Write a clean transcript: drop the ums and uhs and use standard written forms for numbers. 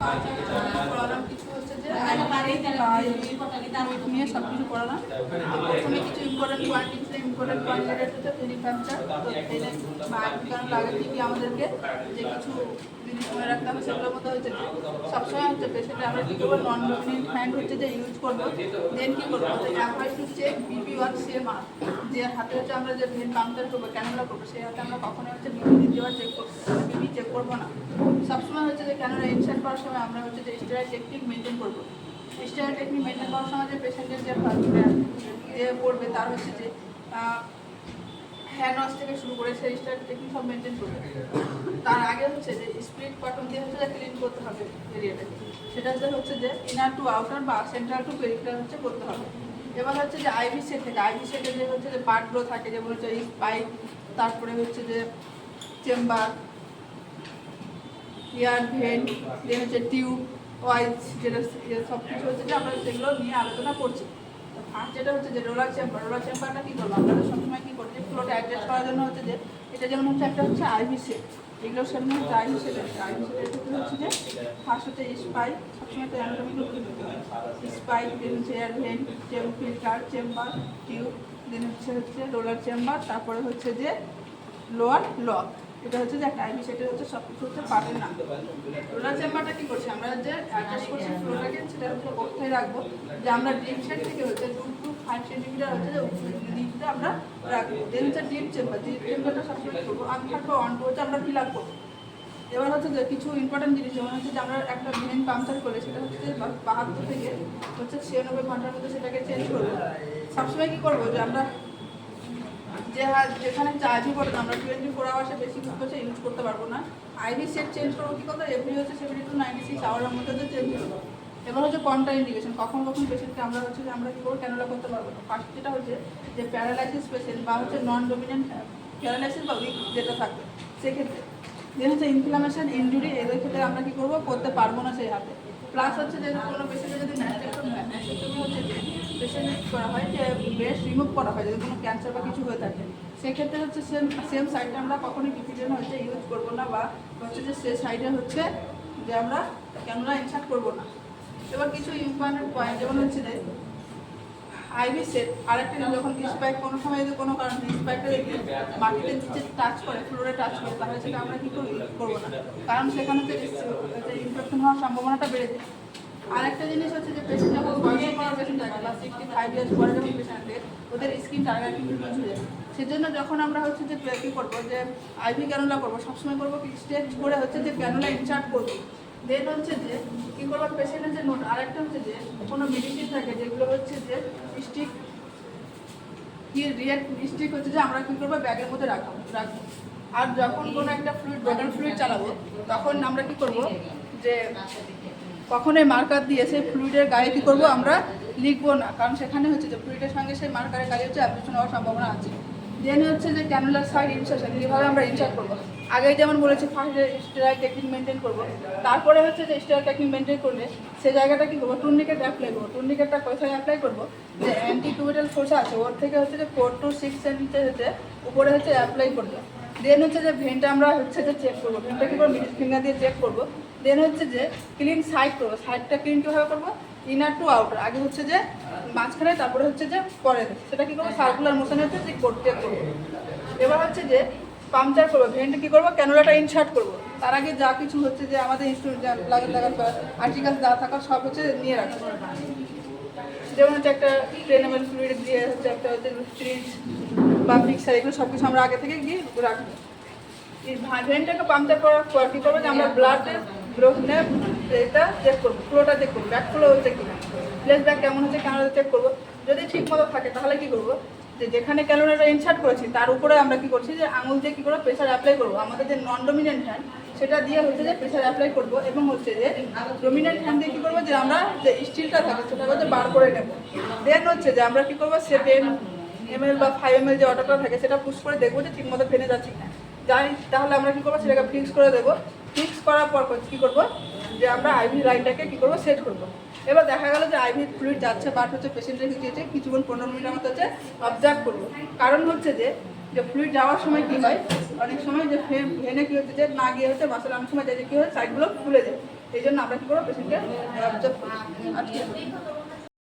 পড়ালাম কিছু হচ্ছে যে নিয়ে সব কিছু পড়ালাম। প্রথমে কিছু ইম্পর্টেন্ট পয়েন্ট হচ্ছে ভেরিফ্যাকচার বা কারণ লাগে কি আমাদেরকে যে কিছু জিনিস মনে রাখতে হবে সেগুলোর মধ্যে হচ্ছে সবসময় হচ্ছে পেশেন্টে আমরা কী করবো নন ডমিনেন্ট হ্যান্ড হচ্ছে যে ইউজ করবো। দেন কী করবো avoid to check BP1 same আর যে হাতে হচ্ছে আমরা যে ভেন পাম্পচার করবো ক্যানোলা করবো সেই হাতে আমরা কখনোই হচ্ছে BP দ্বিতীয়বার চেক করবো BP চেক করবো না। সবসময় হচ্ছে যে ক্যানোলা ইনসার্ট করার সময় আমরা হচ্ছে যে স্টেরাইল টেকনিক মেনটেন করবো। স্টেরাইল টেকনিক মেনটেন করার সময় যে পেশেন্টের যে পড়বে তার হচ্ছে যে হ্যান্ড ওয়াশ থেকে শুরু করে সেই স্টেরাইল টেকনিক সব মেনটেন করবে। তার আগে হচ্ছে যে স্প্লিট কটন দিয়ে হচ্ছে যে ক্লিন করতে হবে এরিয়াটাকে। সেটা হচ্ছে যে ইনার টু আউটার বা সেন্ট্রাল টু পেরিফেরাল হচ্ছে করতে হবে। এবার হচ্ছে যে আইভি সেট থেকে আইভি সেটে যে হচ্ছে যে পার্টগুলো থাকে যেমন হচ্ছে পাইপ, তারপরে হচ্ছে যে চেম্বার, এয়ার ভেন্ট, দেন হচ্ছে টিউব, ওয়াইজ, যেটা সব কিছু হচ্ছে যে আমরা সেগুলো নিয়ে আলোচনা করছি। ফার্স্ট যেটা হচ্ছে যে রোলার চেম্বারটা কী করবো আমরা সবসময় কী করছি ফ্লোটা অ্যাডজাস্ট করার জন্য হচ্ছে যে এটা যেমন হচ্ছে একটা হচ্ছে আইভি সেট, এগুলোর সামনে হচ্ছে আইভি সেট হচ্ছে যে ফার্স্ট হচ্ছে স্পাইক, সবসময় তো অ্যানাটমিক্যাল স্পাইক, দেন হচ্ছে air vent, filter, chamber, tube, then হচ্ছে রোলার চেম্বার, তারপরে হচ্ছে যে লোয়ার লক। এটা হচ্ছে যে একটা আইভি সেটের হচ্ছে সব কিছু হচ্ছে পার্টের নাম। রোলার চেম্বারটা কী করছি আমরা যে অ্যাডজাস্ট করছি ফ্লোটাকে সেটা হচ্ছে কোথায় রাখবো যে আমরা ডিপ সেট থেকে হচ্ছে 2 to 5 সেন্টিমিটার হচ্ছে যে ডিপটা আমরা রাখবো। দেন হচ্ছে ডিপ চেম্বারটা সবসময় করবো আমি থাকবো অন হচ্ছে আমরা ফিল আপ করবো। এবার হচ্ছে যে কিছু ইম্পর্টেন্ট জিনিস যেমন হচ্ছে যে আমরা একটা ভেন পাম্পচার করলে সেটা হচ্ছে যে 72 থেকে হচ্ছে 96 ঘন্টার মধ্যে সেটাকে চেঞ্জ করবো। সবসময় কী করবো যে আমরা যেখানে আইভি বটন আমরা 24 আওয়ার্সে বেশি হচ্ছে ইউজ করতে পারবো না। আইভি সেট চেঞ্জ করবো কী করতে এভরি হচ্ছে 70 to 96 আওয়ারের মধ্যে হচ্ছে চেঞ্জ করবো। এবার হচ্ছে কন্ট্রা ইন্ডিকেশন কখন পেশেন্টকে আমরা হচ্ছে যে আমরা কী করবো ক্যানোলা করতে পারবো না। ফার্স্ট যেটা হচ্ছে যে প্যারালাইসিস পেশেন্ট বা হচ্ছে নন ডমিনেন্ট প্যারালাইসিস বা উইক যেটা থাকবে সেক্ষেত্রে যে হচ্ছে ইনফ্লামেশন ইনজুরি এদের ক্ষেত্রে আমরা কী করবো করতে পারবো না সেই হাতে। প্লাস হচ্ছে যে কোনো পেশেন্টের যদি ম্যাস্টেক্টমি হচ্ছে যে পেশেন্ট করা হয় যে ব্রেস্ট রিমুভ করা হয় যদি কোনো ক্যান্সার বা কিছু হয়ে থাকে সেক্ষেত্রে হচ্ছে সেম সাইডে আমরা কখনোই ডিফিডেন্ট হচ্ছে ইউজ করবো না বা হচ্ছে যে সে সাইডে হচ্ছে যে আমরা ক্যানোলা ইনসার্ট করবো না। এবার কিছু ইম্পর্টেন্ট পয়েন্ট যেমন হচ্ছে যে আইভি সেট আরেকটা যখন স্পাইক কোনো সময় যদি কোনো কারণে স্পাইকটা যদি মাটিতে নিচে টাচ করে ফ্লোরে টাচ করে তাহলে সেটা আমরা কী করবো না, কারণ সেখানে হচ্ছে ইনফেকশন হওয়ার সম্ভাবনাটা বেড়ে যায়। আরেকটা জিনিস হচ্ছে যে পেশেন্ট যখন বয়স্ক করার পেশেন্ট থাকে বা 65 ইয়ার্স পরে যখন পেশেন্টের ওদের স্কিন টার্গেট কিন্তু ঝুলে যায়। সেজন্য যখন আমরা হচ্ছে যে কী করবো যে আইভি ক্যানোলা করবো সবসময় করবো কি স্টেজ করে হচ্ছে যে ক্যানোলা ইনসার্ট করবো। দেন হচ্ছে যে কী করবো পেশেন্টের যে নোট আরেকটা হচ্ছে যে কোনো মেডিসিন থাকে যেগুলো হচ্ছে যে স্টিক স্টিক হচ্ছে যে আমরা কী করবো ব্যাগের মধ্যে রাখবো। আর যখন কোনো একটা ফ্লুইড চালাবো তখন আমরা কী করবো যে কখনোই মার্কার দিয়ে সেই ফ্লুইডের গায়ে কী করবো আমরা লিখবো না, কারণ সেখানে হচ্ছে যে ফ্লুইডের সঙ্গে সেই মার্কারের গায়ে হচ্ছে অ্যাপ্লিকেশন হওয়ার সম্ভাবনা আছে। দেন হচ্ছে যে ক্যানুলার সাইড ইনসার্শন কীভাবে আমরা ইনসার্ট করবো আগে যেমন বলেছি ফার্স্টে স্টেরাইল টেকনিক মেনটেন করবো, তারপরে হচ্ছে যে স্টেরাইল টেকনিক মেনটেন করলে সেই জায়গাটা কী করবো টুর্নিকেট অ্যাপ্লাই করবো। টুর্নিকেটটা কোথায় অ্যাপ্লাই করবো যে অ্যান্টিকিউবেটাল ফোর্স আছে ওর থেকে হচ্ছে যে 4 to 6 সেন্টিমিটার হচ্ছে উপরে হচ্ছে অ্যাপ্লাই করবো। দেন হচ্ছে যে ভেনটা আমরা হচ্ছে যে চেক করবো, ভেনটা কী করবো মিডিল ফিঙ্গার দিয়ে চেক করবো। দেন হচ্ছে যে ক্লিন সাইড করবো, সাইডটা ক্লিন কীভাবে করবো ইনার টু আউটার আগে হচ্ছে যে মাঝখানে তারপরে হচ্ছে যে পরে সেটা কী করবো সার্কুলার মোশনে হচ্ছে যে চেক করবো। এবার হচ্ছে যে পাংচার করবো ভেন্টে কী করবো ক্যানোলাটা ইনসার্ট করবো। তার আগে যা কিছু হচ্ছে যে আমাদের ইনস্ট্রুমেন্ট লাগার আর্টিকেল যা থাকার সব হচ্ছে নিয়ে রাখবো। যেমন হচ্ছে একটা 10 ml ফ্লুইড দিয়ে হচ্ছে একটা হচ্ছে সিরিঞ্জ বা ফিক্সার এগুলো সব কিছু আমরা আগে থেকে গিয়ে রাখবো। এই ভেন্টটাকে পাংচার করার পর কী করবো যে আমরা ব্লাডের গ্রোথনে এটা চেক করবো, ফ্লোটা চেক করবো, ব্যাক ফ্লো হচ্ছে কিনা, প্লেস ব্যাক কেমন হচ্ছে কেন চেক করবো। যদি ঠিক মতো থাকে তাহলে কী করবো যে যেখানে ক্যালোরিটা ইনসার্ট করেছি তার উপরে আমরা কী করছি যে আঙুল দিয়ে কী করবো প্রেশার অ্যাপ্লাই করবো। আমাদের যে নন ডমিনেন্ট হ্যান্ড সেটা দিয়ে হচ্ছে যে প্রেশার অ্যাপ্লাই করবো এবং হচ্ছে যে ডমিনেন্ট হ্যান্ড দিয়ে কী করবো যে আমরা যে স্টিলটা থাকে সেটা হচ্ছে বার করে নেবো। দেন হচ্ছে যে আমরা কী করবো সে 10 ml বা 5 ml যে অটোটা থাকে সেটা পুশ করে দেখবো যে ঠিক মতো ফেনে যাচ্ছে কিনা, যাই তাহলে আমরা কী করবো সেটাকে ফিক্স করে দেবো। ফিক্স করার পর কী করবো যে আমরা আইভি লাইনটাকে কী করবো সেট করবো। এবার দেখা গেল যে আইভি ফ্লুইড যাচ্ছে বাট হচ্ছে পেশেন্টের দিয়েছে কিছুক্ষণ 15 মিনিটের মতো হচ্ছে অবজার্ভ করবো। কারণ হচ্ছে যে ফ্লুইড যাওয়ার সময় কী হয় অনেক সময় যে ভেনে কী হচ্ছে যে না গিয়ে হচ্ছে মাসেল অনেক সময় যে কী হয় সাইডগুলো খুলে যায়। এই জন্য আমরা কী করবো পেশেন্টকে অবজার্ভ করি আটকে